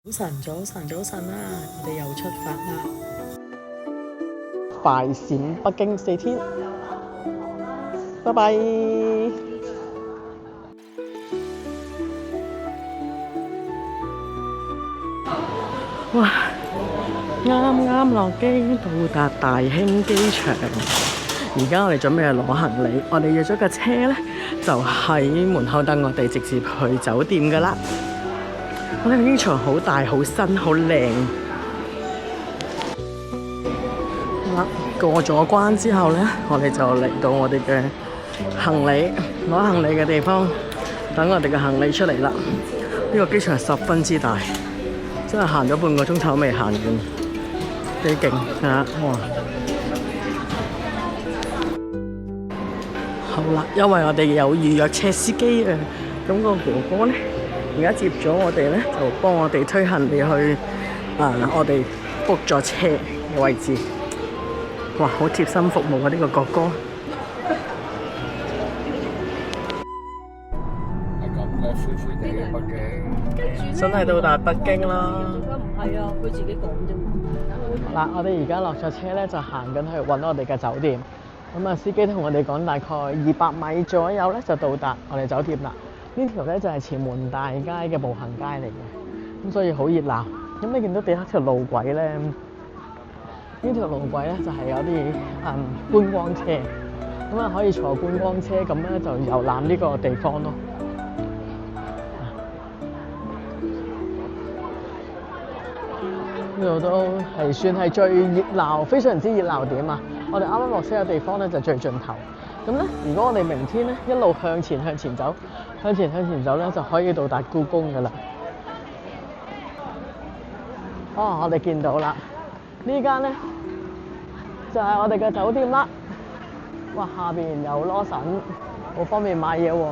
早晨啦！我哋又出發啦，快閃北京4天，拜拜！哇！啱啱落機到達大興機場，而家我哋準備去攞行李。我哋約咗架車咧，就喺門口等我哋直接去酒店噶啦。我哋機場好大、好新、好靚。好啦，過咗關之後咧，我哋就嚟到我哋嘅行李攞行李嘅地方，等我哋嘅行李出嚟啦。呢個機場十分之大，真係行咗半個鐘頭未行完，幾勁啊！哇！好啦，因為我哋有預約車司機啊，咁個哥哥咧而家接咗我哋咧，就幫我哋推行李去我哋 book 咗車嘅位置。哇，好貼心服務啊！呢個哥哥係咁嘅，水水地嘅北京，真係到達北京啦！而家唔係啊，佢自己講啫嘛。嗱，我哋而家落咗車咧，就行緊去揾我哋嘅酒店。咁啊，司機同我哋講大概200米左右咧，就到達我哋酒店啦。呢條咧就係前門大街嘅步行街嚟嘅，咁所以好熱鬧。咁你見到地下條路軌咧，呢條路軌咧就係有啲觀光車，咁啊可以坐觀光車咁咧就遊覽呢個地方咯。呢度都係算係最熱鬧，非常之熱鬧點啊！我哋啱啱落車嘅地方咧就最盡頭。咁咧，如果我哋明天咧一路向前走，向前走咧就可以到達故宮噶啦。哦，我哋見到啦，呢間咧就係我哋嘅酒店啦。哇，下邊有羅神，好方便買嘢喎。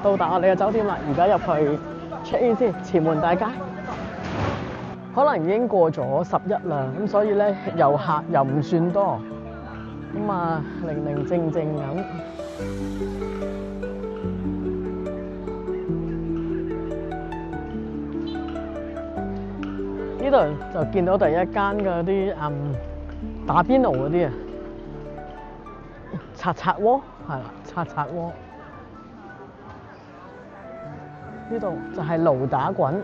到達我哋嘅酒店啦，而家入去 check in 先，前門大街。可能已經過咗11啦，咁所以咧遊客又唔算多，咁啊寧靜咁。呢度就見到第一間嗰啲打邊爐嗰啲啊，刷鍋係啦，刷鍋。呢度就係爐打滾。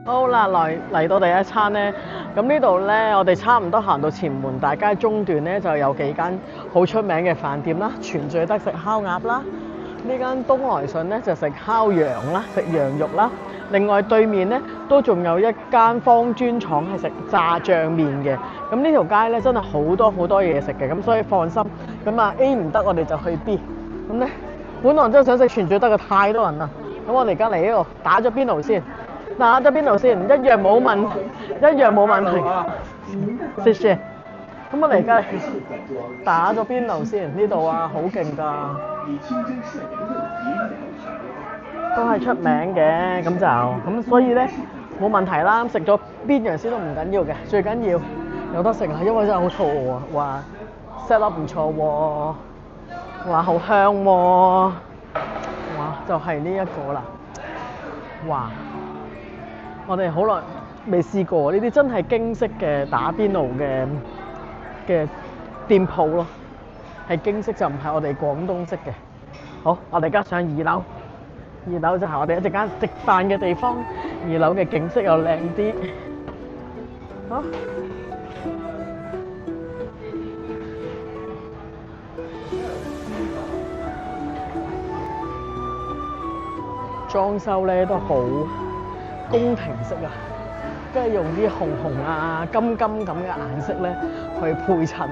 好啦，嚟到第一餐咧，咁呢度咧，我哋差唔多行到前門大街中段咧，就有幾間好出名嘅飯店啦，全聚德食烤鴨啦，呢間東來順咧就食烤羊啦，食羊肉啦。另外對面咧都仲有一間方磚廠係食炸醬麵嘅。咁呢條街咧真係好多嘢食嘅，咁所以放心。咁啊 A 唔得，我哋就去 B。咁咧，本來真係想食全聚德嘅，太多人啦。咁我哋而家嚟呢度打咗邊爐先。打咗邊爐先，一樣冇問題。謝謝。咁我哋而家打咗邊爐先，呢度啊好勁㗎，都係出名嘅，咁所以咧冇問題啦。食咗邊樣先都唔緊要嘅，最緊要有得食啊！因為真係好肚餓啊，話 set up 唔錯喎，話好香喎，哇！就係呢一個啦，哇！我哋好耐未試過呢啲真係京式嘅打邊爐嘅店鋪咯，係京式就唔係我哋廣東式嘅。好，我哋而家上2樓，二樓就係我哋一陣間食飯嘅地方。2樓嘅景色又靚啲。好，裝修咧都好宮廷式啊，跟住用啲紅啊、金咁嘅顏色咧去配襯。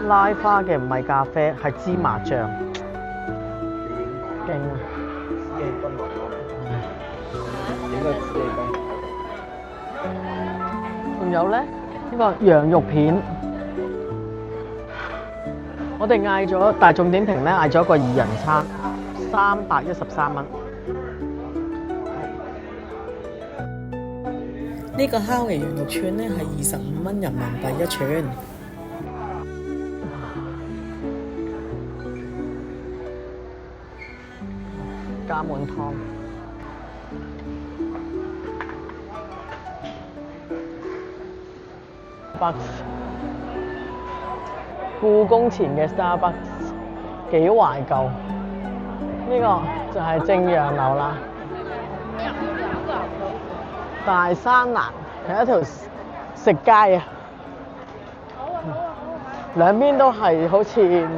拉花嘅唔係咖啡，係芝麻醬，勁啊！紫氣軍來咯，點個紫氣軍？仲有咧呢個羊肉片，我哋嗌咗大眾點評咧嗌咗個2人餐，313蚊。呢個烤嘅羊肉串咧係25蚊人民幣一串。加滿湯。故宮前嘅 Starbucks 幾懷舊。呢個就係正陽樓啦。大山欄係一條食街啊，兩邊都係好似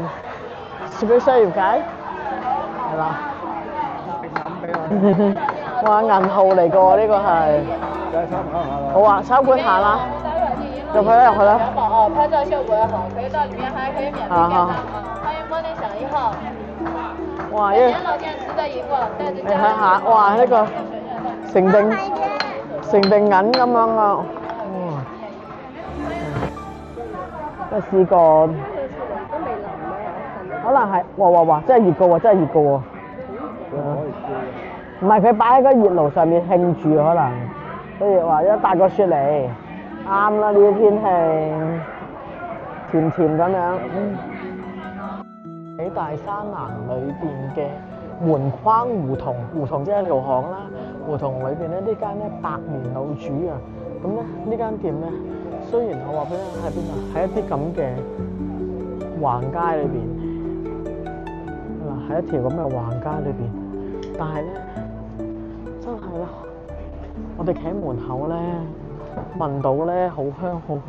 小商業街，係啦。哇，銀號嚟㗎喎，呢個係。好啊，參觀下啦。入去啦，入去啦。哦，拍照效果也好，可以到裡面還可以免費點單啊！歡迎光臨響一號。哇！呢養老店吃的一個，帶着你睇下，哇！呢個成定銀咁樣啊！哇！試過，可能係哇！真係熱㗎喎，真係熱㗎喎。唔係佢擺喺個熱爐上面興住可能，所以話一帶個雪嚟，啱啦呢啲天氣，甜甜咁樣。喺大山欄裏邊嘅門框胡同，胡同即係一條巷啦。胡同裏邊咧呢間咧百年老主啊，咁咧呢間店咧雖然我話俾你聽喺邊度，喺一啲咁嘅橫街裏邊，嗱喺一條咁嘅橫街裏邊，但係咧真係咧，我哋企喺門口咧聞到咧好香好香。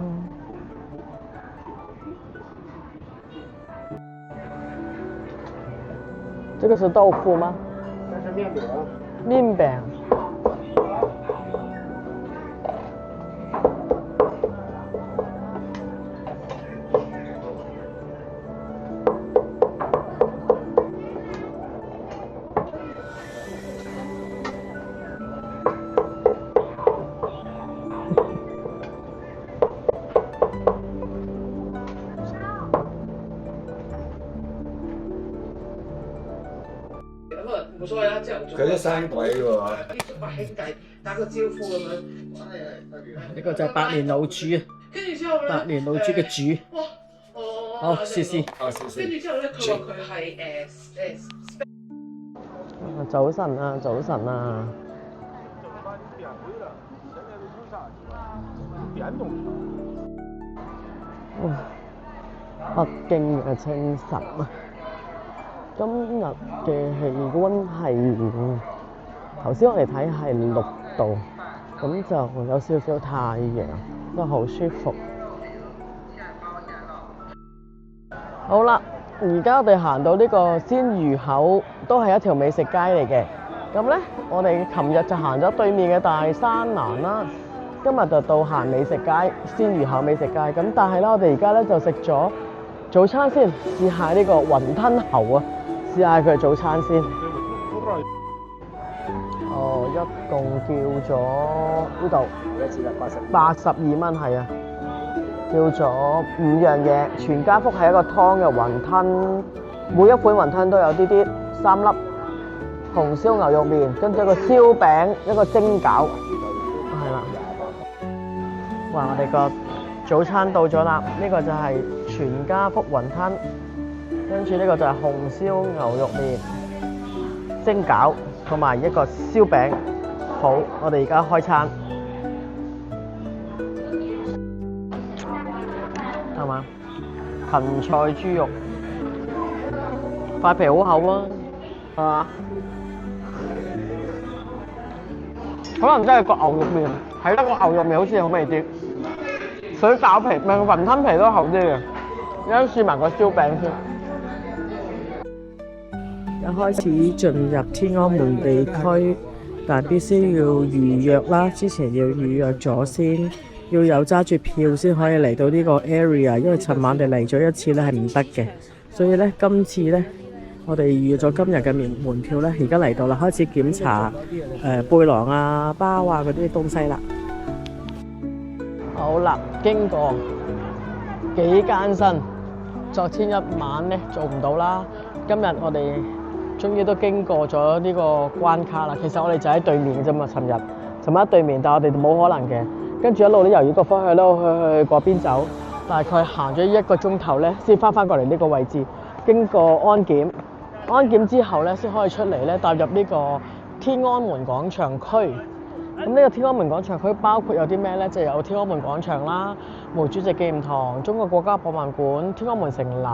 這個是豆腐嗎？這是麵餅。麵餅。冇所謂啦，朝頭早。佢啲生鬼喎。啲八兄弟打個招呼咁樣。呢個就係百年老主啊！跟住之後咧，百年老主嘅主。哇！好，試試。跟住之後咧，佢話佢係早晨啊，早晨啊！北京嘅清晨啊！今日嘅氣溫係頭先我哋睇係6度，咁就有少少太陽，都好舒服。好啦，而家我哋行到呢個鮮魚口，都係一條美食街嚟嘅。咁咧，我哋琴日就行咗對面嘅大山欄啦，今日就到行美食街，鮮魚口美食街。咁但係咧，我哋而家咧就食咗早餐先，試下呢個雲吞猴啊！試下佢早餐先。哦，一共叫咗呢度82蚊，係啊，叫咗5樣嘢，全家福係一個湯嘅雲吞，每一款雲吞都有啲3粒紅燒牛肉麵，跟住一個燒餅，一個蒸餃，係啦。哇！我哋個早餐到咗啦，呢個就係全家福雲吞。跟住呢個就係紅燒牛肉麵、蒸餃同埋一個燒餅。好，我哋而家開餐，係嘛？芹菜豬肉，塊皮好厚啊，係嘛？可能真係個牛肉麵，係得個牛肉麵好似好味啲，水餃皮唔係雲吞皮都厚啲嘅。而家試埋個燒餅先。一開始進入天安門地區，但必須要預約啦。之前要預約咗先，要有揸住票先可以嚟到呢個 area。因為尋晚我哋嚟咗一次咧係唔得嘅，所以咧今次咧我哋預約咗今日嘅門票咧，而家嚟到啦，開始檢查背囊啊、包啊嗰啲東西啦。好啦，經過幾艱辛，昨天一晚咧做唔到啦，今日我哋終於都經過咗呢個關卡啦。其實我哋就喺對面嘅啫嘛，尋日喺對面，但係我哋冇可能嘅。跟住一路咧由呢個方向咧去嗰邊走，大概行咗1個鐘頭咧，先翻過嚟呢個位置。經過安檢，安檢之後咧，先可以出嚟咧，踏入呢個天安門廣場區。咁呢個天安門廣場區包括有啲咩咧？就有天安門廣場啦、毛主席紀念堂、中國國家博物館、天安門城樓、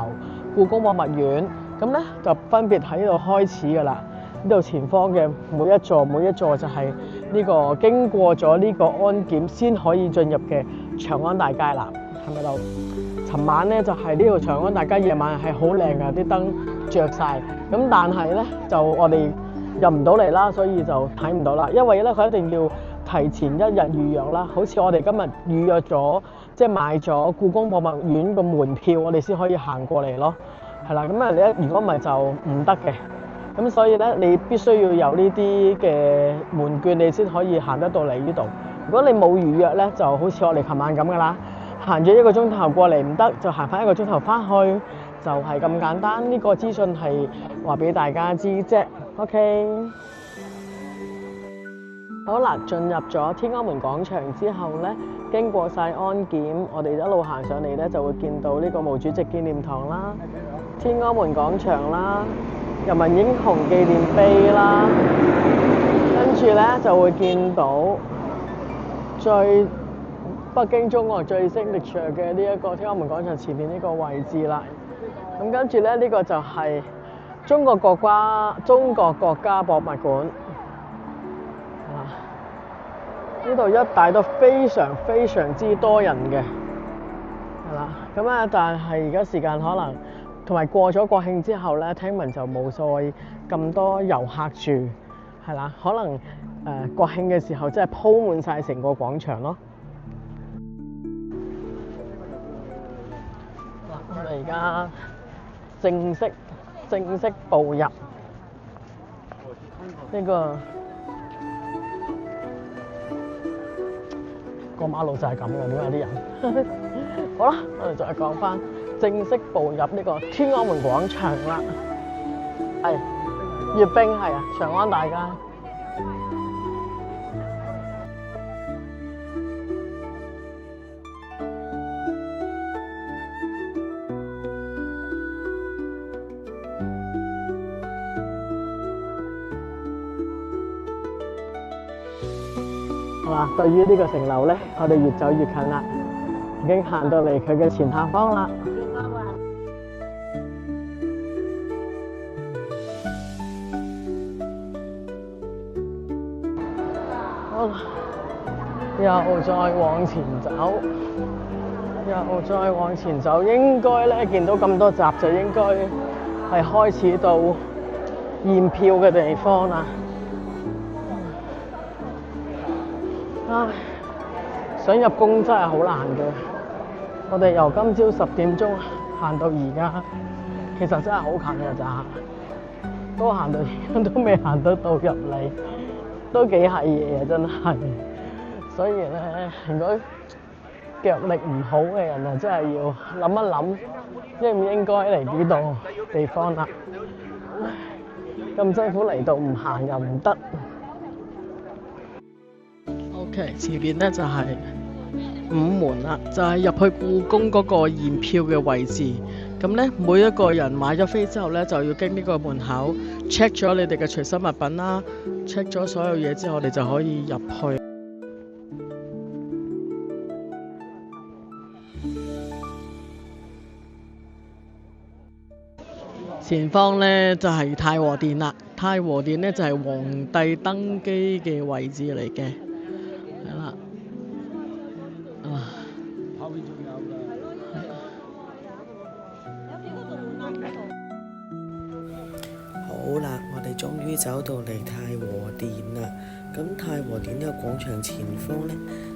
故宮博物院。咁咧就分別喺呢度開始㗎啦。呢度前方嘅每一座就係呢個經過咗呢個安檢先可以進入嘅長安大街啦。係咪度？尋晚咧就係呢度長安大街夜晚係好靚㗎，啲燈着晒。咁但係咧就我哋入唔到嚟啦，所以就睇唔到啦。因為咧佢一定要提前一日預約啦。好似我哋今日預約咗，即係買咗故宮博物院個門票，我哋先可以行過嚟咯。係啦，咁啊你如果唔係就唔得嘅。咁所以咧你必須要有呢啲嘅門券，你先可以行得到嚟呢度。如果你冇預約咧，就好似我哋琴晚咁㗎啦，行咗1個鐘頭過嚟唔得，就行翻1個鐘頭翻去，就係咁簡單。呢個資訊係話俾大家知啫。OK， 好啦，進入咗天安門廣場之後咧，經過晒安檢，我哋一路行上嚟咧，就會見到呢個毛主席紀念堂啦、天安門廣場啦、人民英雄紀念碑啦，跟住咧就會見到北京中國最 signature 嘅呢一個天安門廣場前面呢個位置啦。咁跟住咧呢個就係中國國家博物館。呢度一帶都非常之多人嘅，係啦。咁啊，但係而家時間可能同埋過咗國慶之後咧，聽聞就冇再咁多遊客住，係啦。可能國慶嘅時候真係鋪滿晒成個廣場咯。嗱，我哋而家正式步入呢個馬路就係咁嘅，點解啲人？好啦，我哋再講翻，正式步入呢個天安門廣場啦。係閱兵係啊，長安大街。對於呢個城樓咧，我哋越走越近啦，已經行到嚟佢嘅前下方啦。好啦，又再往前走，應該咧見到咁多閘就應該係開始到驗票嘅地方啦。唉，想入宮真係好難嘅。我哋由今朝10點鐘行到而家，其實真係好近㗎咋，都行到而家都未行得到入嚟，都幾係嘢啊真係。所以咧，如果腳力唔好嘅人啊，真係要諗一諗，應唔應該嚟呢度地方啦。咁辛苦嚟到唔行又唔得。OK， 前邊咧就係午門啦，就係入去故宮嗰個驗票嘅位置。咁咧，每一個人買咗飛之後咧，就要經呢個門口 check 咗你哋嘅隨身物品啦 ，check 咗所有嘢之後，我哋就可以入去。前方咧就係太和殿啦，太和殿咧就係皇帝登基嘅位置嚟嘅。係啦，後面仲有㗎。好啦，我哋終於走到嚟太和殿啦。咁太和殿呢個廣場前方呢，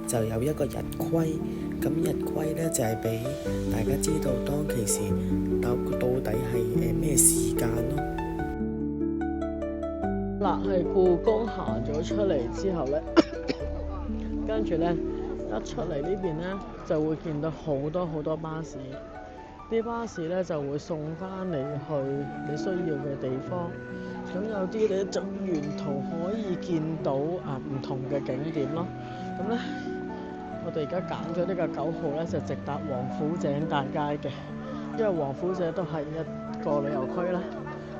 就有一個日晷。咁日晷呢，就係俾大家知道當其時到底係咩時間咯。嗱，係故宮行咗出嚟之後呢。跟住咧，一出嚟呢邊咧，就會見到好多巴士。啲巴士咧就會送翻你去你需要嘅地方。咁有啲咧就沿途可以見到唔同嘅景點咯。咁咧，我哋而家揀咗呢個9號咧，就直達王府井大街嘅，因為王府井都係一個旅遊區啦。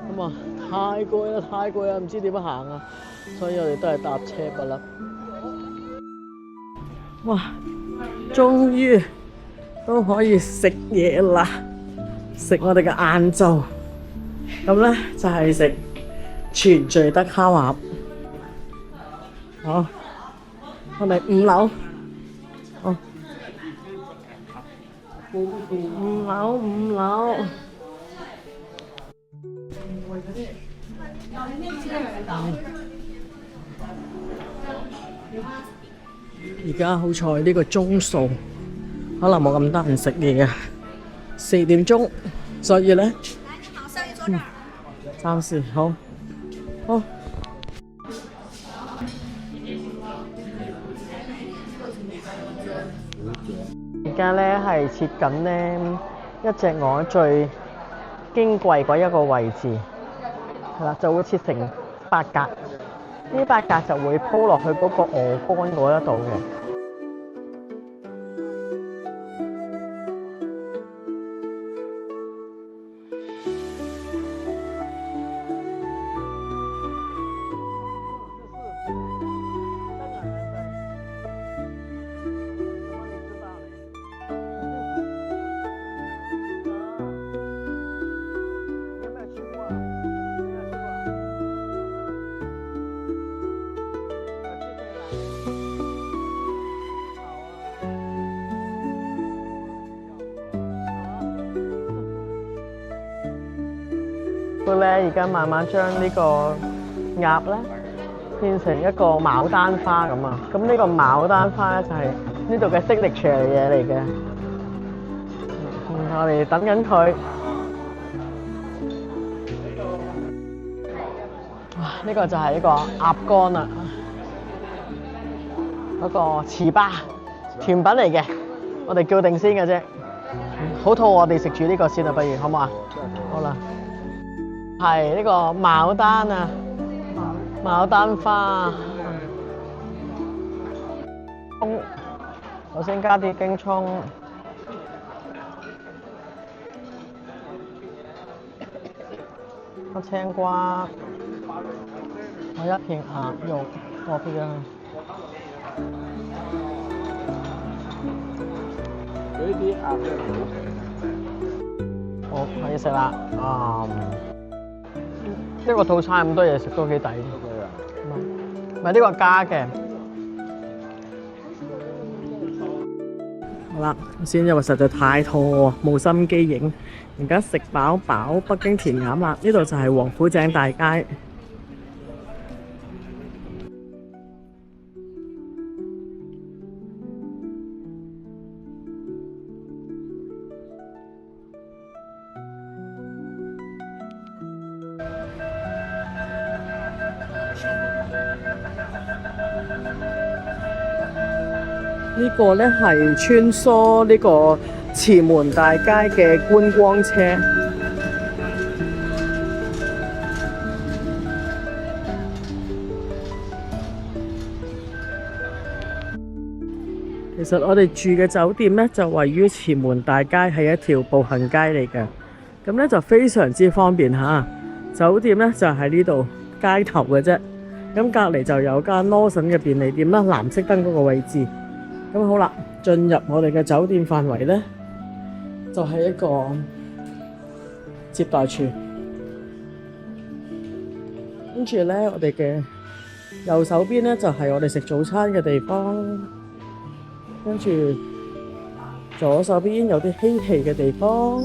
咁啊，太攰啦，唔知點樣行啊，所以我哋都係搭車㗎啦。哇！終於都可以食嘢啦，食我哋嘅晏晝。咁咧就係食全聚德烤鴨。好，我哋5樓。好，5樓。而家好彩呢個鐘數可能冇咁多人食嘢啊，4點鐘，所以咧，暫時好。而家咧係切緊咧一隻鵝最矜貴嗰一個位置，係啦，就會切成8格，呢8格就會鋪落去嗰個鵝肝嗰一度嘅。佢咧而家慢慢將呢個鴨咧變成一個牡丹花咁啊！咁呢個牡丹花咧就係呢度嘅signature嘢嚟嘅。我哋等緊佢。哇！呢個就係一個鴨肝啦，嗰個糍粑甜品嚟嘅，我哋叫定先嘅啫。好肚餓，我哋食住呢個先啊，不如好唔好啊？好啦。係呢個牡丹啊，牡丹花。葱，首先加啲京葱，個青瓜，我一片鴨肉落去啊。好，可以食啦。呢個套餐咁多嘢食都幾抵。唔係呢個加嘅。好啦，先因為實在太肚餓，冇心機影。而家食飽北京填鴨啦，呢度就係王府井大街。呢個咧係穿梭呢個前門大街嘅觀光車。其實我哋住嘅酒店咧就位於前門大街，係一條步行街嚟嘅，咁咧就非常之方便嚇。酒店咧就喺呢度街頭嘅啫，咁隔離就有間 Lawson 嘅便利店啦，藍色燈嗰個位置。咁好啦，進入我哋嘅酒店範圍咧，就係一個接待處。跟住咧，我哋嘅右手邊咧就係我哋食早餐嘅地方。跟住左手邊有啲嬉戲嘅地方。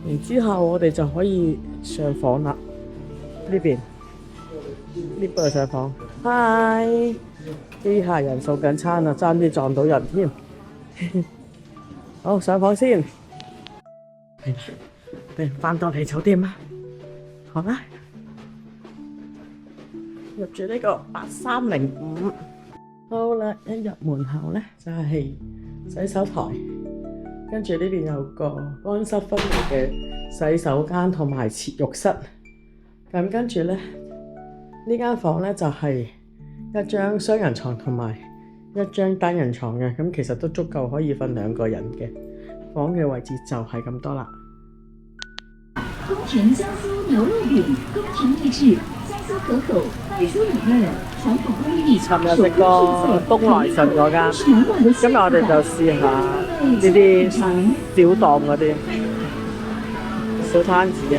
然之後我哋就可以上房啦。呢邊呢度上房。Hi。機械人送緊餐啊，爭啲撞到人添。好，上房先。係啦，我哋翻到嚟酒店啦。好啦，入住呢個8305。好啦，一入門口咧就係洗手台，跟住呢邊有個乾濕分離嘅洗手間同埋切浴室。咁跟住咧，呢間房咧就係一張雙人床同埋一張單人床嘅，咁其實都足夠可以瞓2個人嘅。房嘅位置就係咁多啦。宫廷香酥牛肉饼，宫廷秘制，香酥可口，外酥里嫩，传统工艺，尋日食過東來順嗰間，今日我哋就試下呢啲小檔嗰啲小攤子嘅。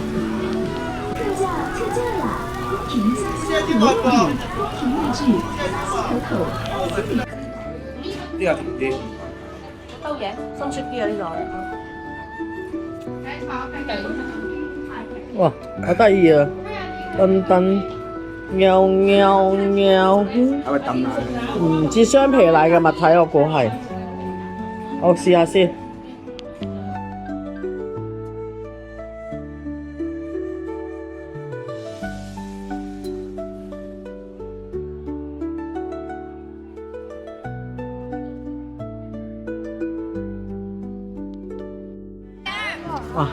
特價啦！宮廷香酥牛肉餅，宮廷秘制，香酥可口。呢個甜啲。兜嘢，新出啲啊呢個。哇，好得意啊！燉燉喵喵喵，係咪燉奶？唔知雙皮奶嘅物體，我估係。我試下先。哇，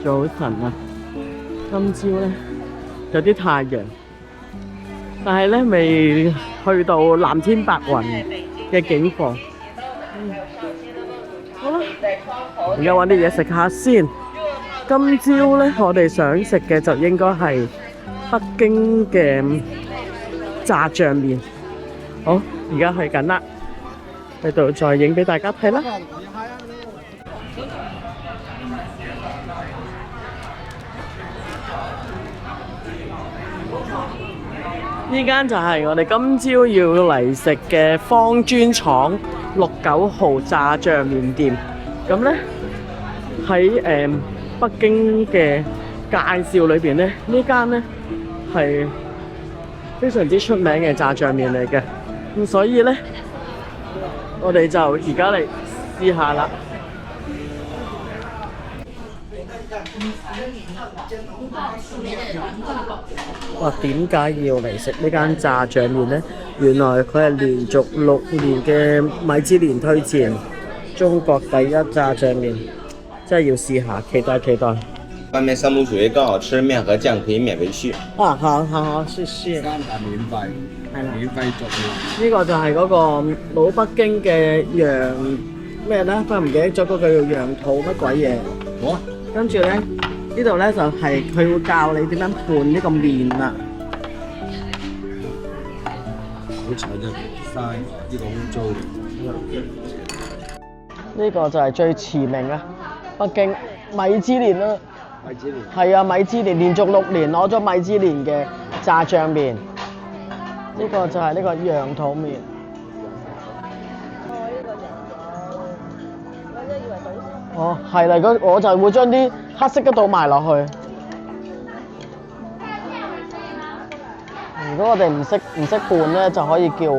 早晨啊！今朝咧有啲太陽，但係咧未去到藍天白雲嘅景況。好啦，而家揾啲嘢食下先。今朝咧我哋想食嘅就應該係北京嘅炸醬麵。好，而家去緊啦，喺度再影俾大家睇啦。呢間就係我哋今朝要嚟食嘅芳專廠69號炸醬麵店。咁呢，喺北京嘅介紹裏邊呢，呢間呢係非常之出名嘅炸醬麵嚟嘅。咁所以呢，我哋就而家嚟試下啦。哇！點解要嚟食呢間炸醬麵呢？原來佢係連續6年嘅米芝蓮推薦中國第一炸醬麵，真係要試下，期待期待。外面生卤水更好吃，麵和醬可以免費續。啊，好好好，謝謝。3大免費，係啦，免費續。呢個就係嗰個老北京嘅羊咩呢？我唔記得咗嗰個叫羊肚乜鬼嘢。好啊。跟住呢。呢度咧就係佢會教你點樣拌呢個麵啦。好彩啫，嘥呢個污糟。呢個就係最馳名啊！北京米芝蓮啦。米芝蓮。係啊，米芝蓮連續6年攞咗米芝蓮嘅炸醬麵。呢個就係呢個羊肚麵。哦，係啦，我就會將啲黑色嘅倒埋落去。如果我哋唔識拌咧，就可以叫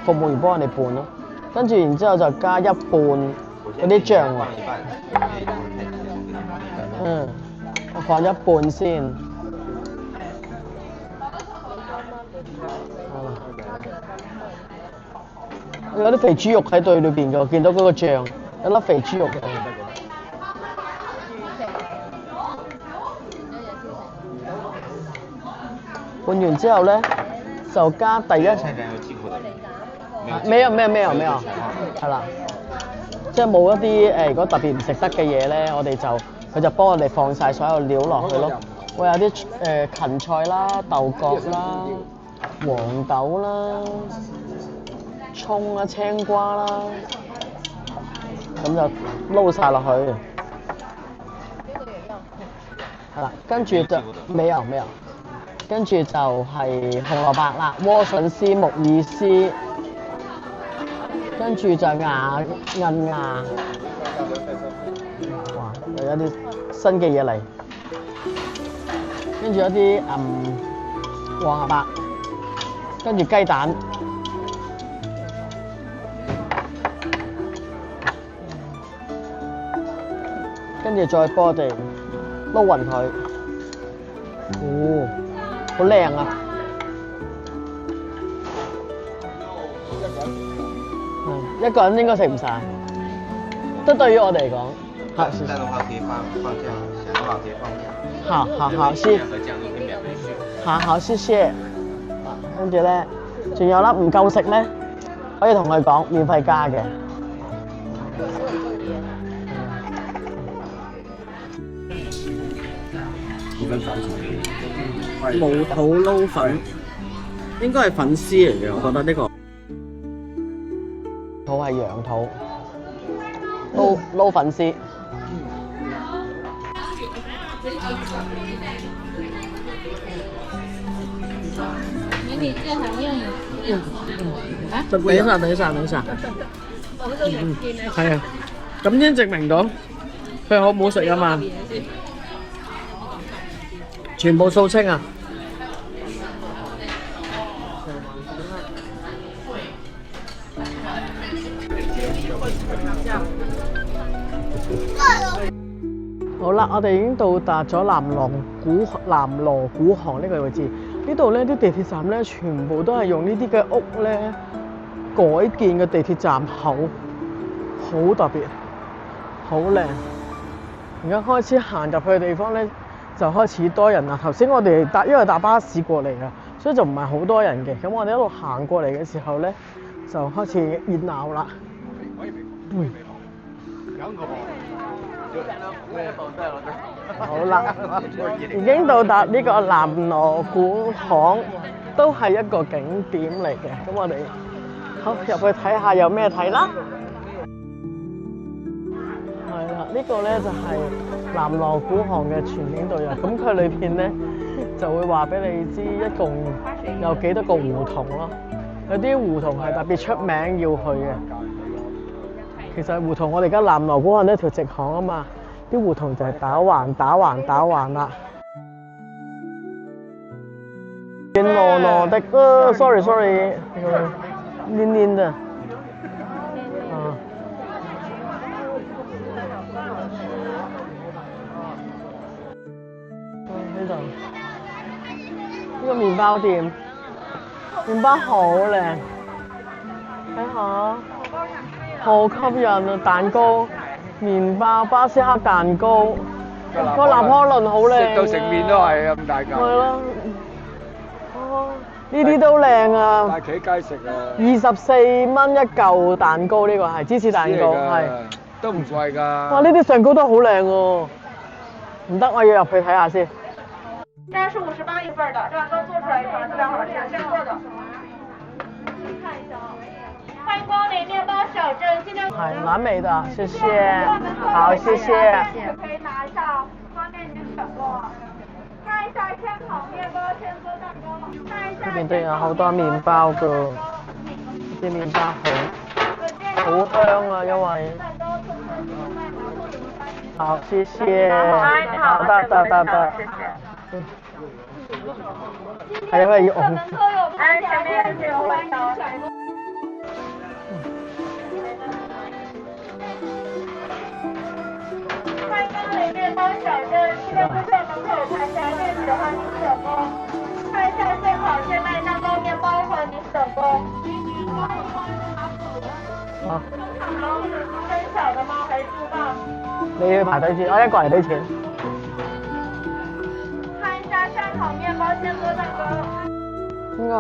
服務員幫我哋拌咯。跟住然之後就加一半嗰啲醬落。我放一半先。有啲肥豬肉喺對裏邊嘅，我見到嗰個醬有粒肥豬肉嘅。拌完之後咧，就加第一。沒有，係啦，即係冇一啲如果特別唔食得嘅嘢咧，佢就幫我哋放晒所有料落去咯。會有啲芹菜啦、豆角啦、黃豆啦、葱啦、青瓜啦，咁就撈晒落去。係啦，跟住就沒有。跟住就係紅蘿蔔啦、萵筍絲、木耳絲，跟住就韌牙。哇！又有啲新嘅嘢嚟，跟住有啲黃蘿蔔，跟住雞蛋，跟住再幫我哋撈勻佢。哦！好靚啊！一個人應該食唔晒，都對於我哋嚟講。好，這樣的話可以放醬，想多少可以放醬。好，謝。和醬都可以免費續。好，謝謝。跟住咧，仲有粒唔夠食咧，可以同佢講免費加嘅。粉粉粉。冇肚撈粉，應該係粉絲嚟嘅，我覺得呢個。肚係羊肚，撈粉絲。你这行业等一下，等一下，等一下。係啊，咁先證明到佢好唔好食啊嘛。全部掃清啊！好啦，我哋已經到達咗南鑼鼓巷呢個位置。呢度咧啲地鐵站咧，全部都係用呢啲嘅屋咧改建嘅地鐵站口，好特別，好靚。而家開始行入去嘅地方咧，就開始多人啦。頭先我哋因為搭巴士過嚟㗎，所以就唔係好多人嘅。咁我哋一路行過嚟嘅時候咧，就開始熱鬧啦。好啦，已經到達呢個南鑼鼓巷，都係一個景點嚟嘅。咁我哋好入去睇下有咩睇啦。係啦，呢個咧就係南鑼鼓巷嘅全景導遊。咁佢裏邊咧就會話俾你知一共有幾多個胡同咯。有啲胡同係特別出名要去嘅。其實胡同我哋而家南鑼鼓巷呢一條直巷啊嘛，啲胡同就係打橫啦。圓糯糯的，sorry，黏黏的。啊，呢度呢個麵包店，麵包好靚，睇下。好吸引啊！蛋糕、麵包、巴斯克蛋糕，個拿破崙好靚。食到成面都係咁大嚿。係咯。哦，呢啲都靚啊！大企街食啊！24蚊一嚿蛋糕，呢個係芝士蛋糕，係。都唔貴㗎。哇！呢啲上高都好靚喎。唔得，我要入去睇下先。这是58一份的，这样都做出来一份，这样好吃，现做的。看一下啊。欢迎光临面包小镇，今天係蠻美的，謝謝。好，謝謝。可以拿一下，方便您選購。看一下現烤面包、現做蛋糕。看一下。呢邊都有好多麵包㗎，啲麵包好香啊，因為。好，謝謝。好的，謝謝。係因為要紅。前面是歡迎選購。欢迎光临面包小镇，今天就在门口盘夹面食和您选购。看一下现烤现卖蛋糕、面包和您选购。好。分小的吗？还是猪棒？你要排隊先，我一個人俾錢。看一下現烤面包、現做蛋糕。應該係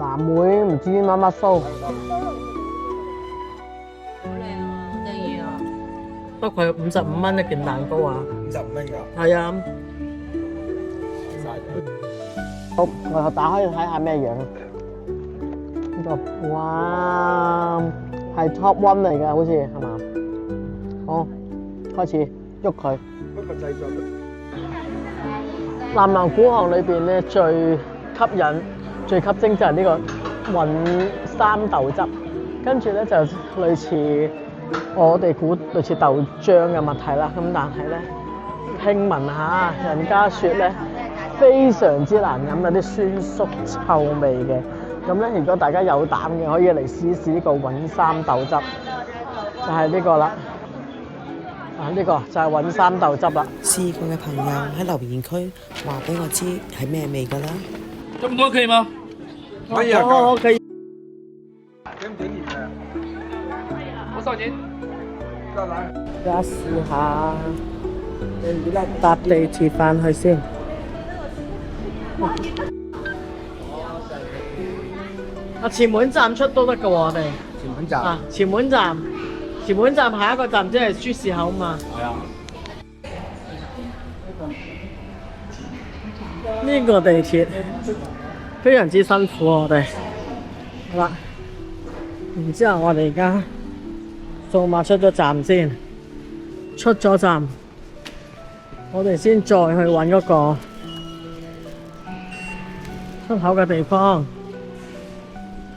藍莓唔知乜酥。不過佢55蚊一件蛋糕啊！55蚊㗎？係啊。好，我打開睇下咩樣。呢個哇，係 Top One 嚟㗎，好似係嘛？好，開始喐佢。不過製作南鑼鼓巷裏邊咧最吸引、最吸睛就係呢個雲三豆汁，跟住咧就類似。我哋估類似豆漿嘅物體啦，咁但係咧聽聞下，人家説咧非常之難飲，有啲酸縮臭味嘅。咁咧，如果大家有膽嘅，可以嚟試試呢個韻三豆汁，就係呢個啦。啊，呢個就係韻三豆汁啦。試過嘅朋友喺留言區話俾我知係咩味㗎啦。咁多可以嗎？可以啊，可以。點唔點熱啊？我收錢。而家試下搭地鐵翻去先。前門站出都得㗎喎，我哋。前門站。啊，前門站下一個站即係書市口嘛。係啊。呢個地鐵非常之辛苦我哋。好啦，然之後我哋而家數碼出咗站先，出咗站，我哋先再去揾嗰個出口嘅地方。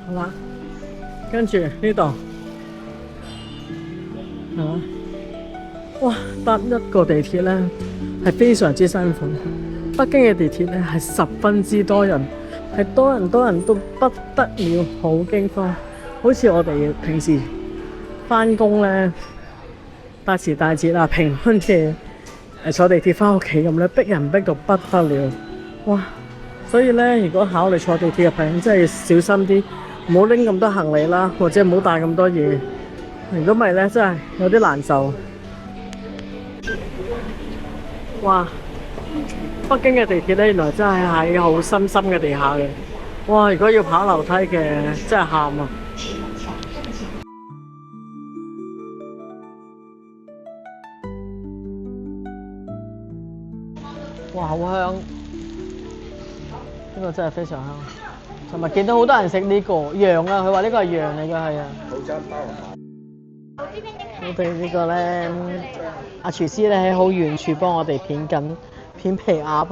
好啦，跟住呢度，哇！搭一個地鐵呢係非常之辛苦。北京嘅地鐵呢係十分之多人，係多人都不得了，好驚慌。好似我哋平時返工呢，大時大節啊，平安夜坐地鐵返屋企咁咧，逼人逼到不得了。哇！所以呢，如果考慮坐地鐵嘅朋友，真係要小心啲，唔好拎咁多行李啦，或者唔好帶咁多嘢。如果唔係呢，真係有啲難受。哇！北京嘅地鐵咧，原來真係喺好深嘅地下嘅。哇！如果要跑樓梯嘅，真係喊啊！哇！好香，呢個真係非常香。尋日見到好多人食呢個羊啊，佢話呢個係羊嚟㗎，係啊。我哋呢個咧，阿廚師咧喺好遠處幫我哋片皮鴨啊！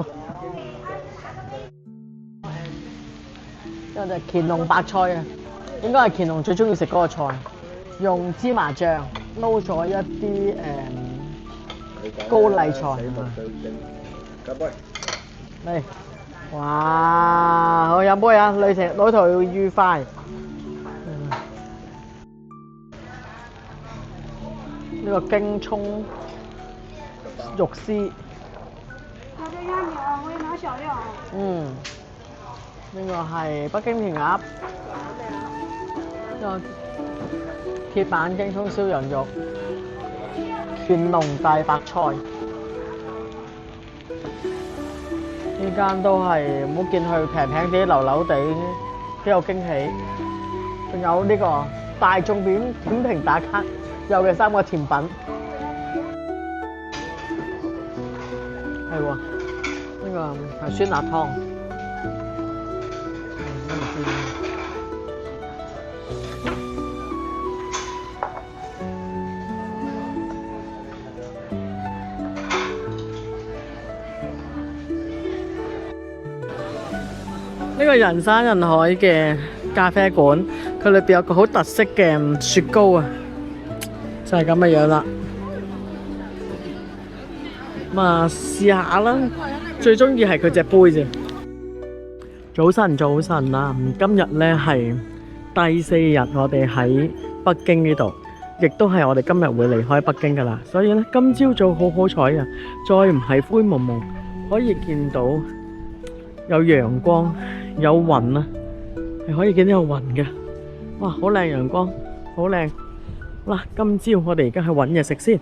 呢個就乾隆白菜啊，應該係乾隆最中意食嗰個菜，用芝麻醬撈咗一啲高麗菜。嚟，哇！好飲杯啊，旅途愉快。呢個京葱肉絲。拿着鸭米啊，我也拿小料。呢個係北京填鴨，呢個鐵板京葱燒羊肉，乾隆大白菜。呢間都係唔好見佢平平地、流流地，幾有驚喜。仲有呢個大眾點評打卡有嘅3個甜品，係喎，呢個係酸辣湯。呢個人山人海嘅咖啡館，佢裏邊有個好特色嘅雪糕啊，就係咁嘅樣啦。咁啊，試下啦。最中意係佢隻杯啫。早晨啊！今日呢係第4日，我哋喺北京呢度，亦都係我哋今日會離開北京噶啦。所以呢，今朝早好彩啊，再唔係灰蒙蒙，可以見到有陽光。有雲啊，係可以見到有雲嘅，哇，好靚陽光，好靚。好啦，今朝我哋而家去揾嘢食先。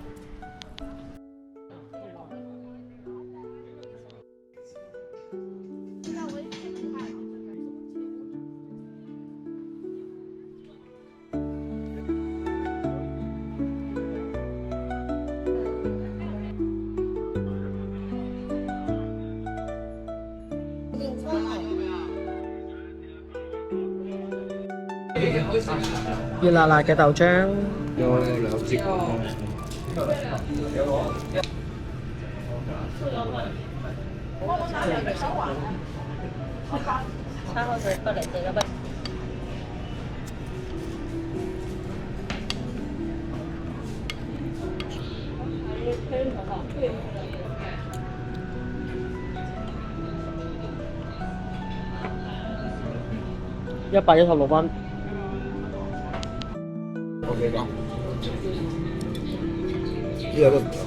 熱辣辣嘅豆漿，有2支。餐後水不嚟對啦，116蚊。OK 㗎，呢個都唔錯。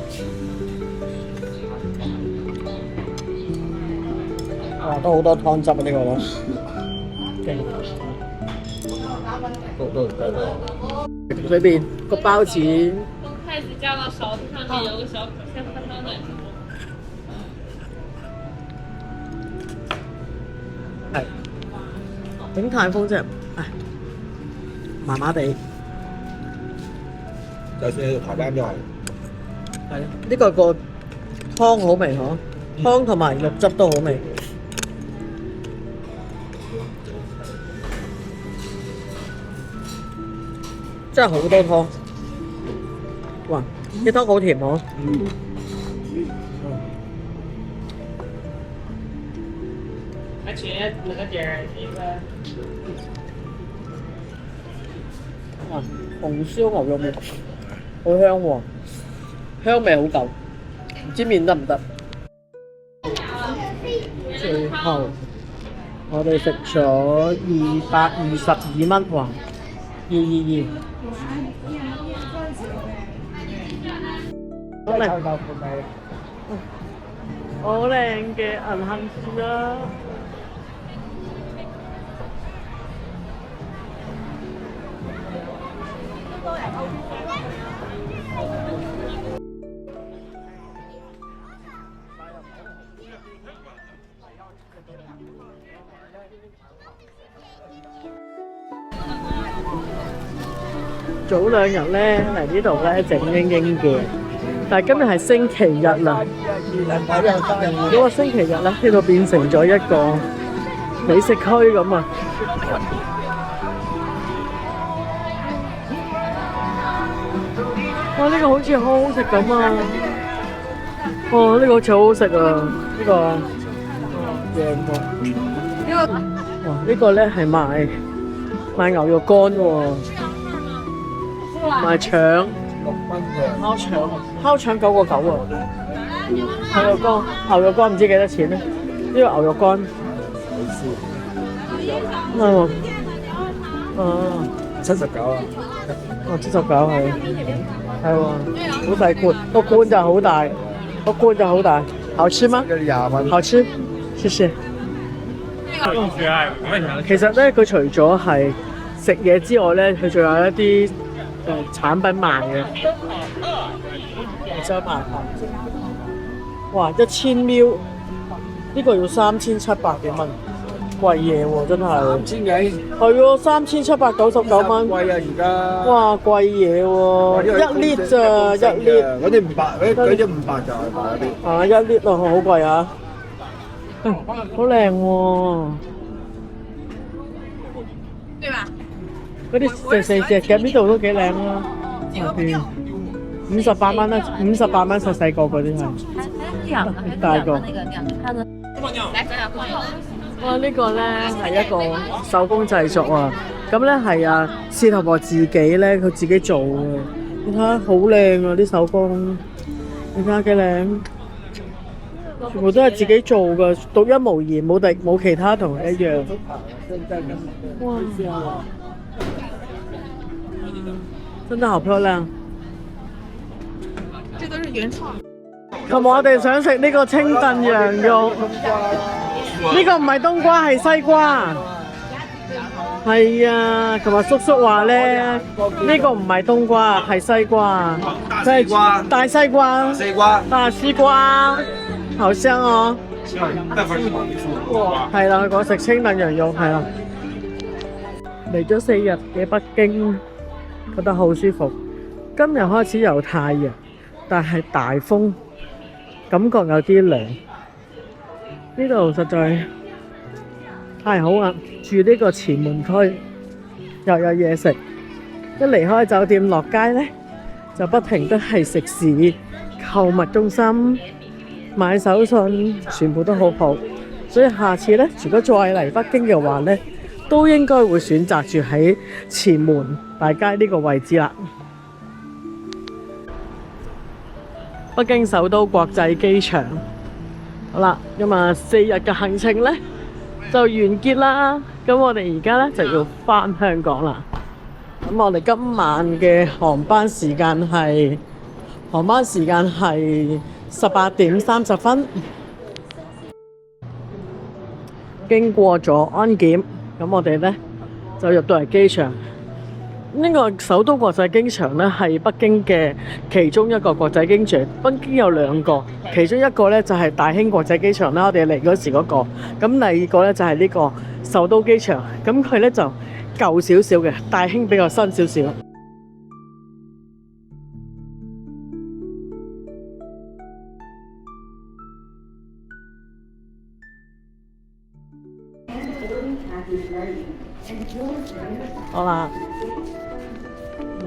哇，都好多湯汁啊！呢個咯，勁。都裏邊個包子。用筷子夹到勺子上面，有个小像喷汤的。係。鼎泰豐啫，唉，麻麻地。就算喺度排班都係。係呢個個湯好味嗬，湯同埋肉汁都好味。真係好多湯。哇！啲湯好甜喎。而且那个点儿那个。哇！紅燒牛肉麵好香喎，香味好夠，唔知麵得唔得？最後我哋食咗222蚊，哇！222。好靚嘅銀杏樹啊！早2日咧嚟呢度咧靜英英嘅，但係今日係星期日啦。嗰個星期日咧，呢度變成咗一個美食區咁啊！哇！呢個好似好好食咁啊！哇！呢個好似好好食啊！呢個正喎。哇！呢個咧係賣牛肉乾喎。賣腸，6蚊嘅烤腸9個9啊！牛肉乾唔知幾多錢咧？呢個牛肉乾係喎，79啊！79係喎，好細罐，個罐就好大，好吃嗎？20蚊，好吃，謝謝。其實咧，佢除咗係食嘢之外咧，佢仲有一啲產品賣嘅，真賣。哇！1000 ml 呢個要3700幾蚊，貴嘢喎，真係。3000幾？係喎，3799蚊。貴啊！而家。哇！貴嘢喎，1 lit 咋，1 lit。嗰啲500，嗰啲500就係賣嗰啲。啊，1 lit 啊，好貴啊！好靚喎。對吧？嗰啲細隻嘅呢度都幾靚啊！58蚊啦，58蚊細細個嗰啲係。大個。哇！呢個咧係一個手工製作啊！咁咧係啊，事頭婆自己咧佢自己做嘅。你睇下好靚啊！啲手工，你睇下幾靚，全部都係自己做嘅，獨一無二，冇其他同佢一樣。哇！真的好漂亮。這都是原創。同埋我哋想食呢個清燉羊肉，呢個唔係冬瓜係西瓜。係啊，同埋叔叔話咧，呢個唔係冬瓜係西瓜，大西瓜，大西瓜，好香哦。係啦，佢講食清燉羊肉係啦。嚟咗4日嘅北京，覺得好舒服。今日開始有太陽，但係大風，感覺有啲涼。呢度實在太好啦！住呢個前門區，又有嘢食。一離開酒店落街呢，就不停都係食肆、購物中心、買手信，全部都好好。所以下次呢，如果再嚟北京嘅話呢，都應該會選擇住喺前門大街呢個位置啦。北京首都國際機場，好啦，咁啊4日嘅行程呢就完結啦。咁我哋而家呢就要返香港啦。咁我哋今晚嘅航班時間係18點30分，經過咗安檢。咁我哋咧就入到嚟機場。呢個首都國際機場咧係北京嘅其中一個國際機場。北京有2個，其中一個咧就係大興國際機場啦，我哋嚟嗰時嗰個。咁第二個咧就係呢個首都機場。咁佢咧就舊少少嘅，大興比較新少少。好啦，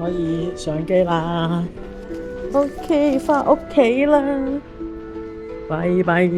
可以上機啦。OK， 翻屋企啦，拜拜。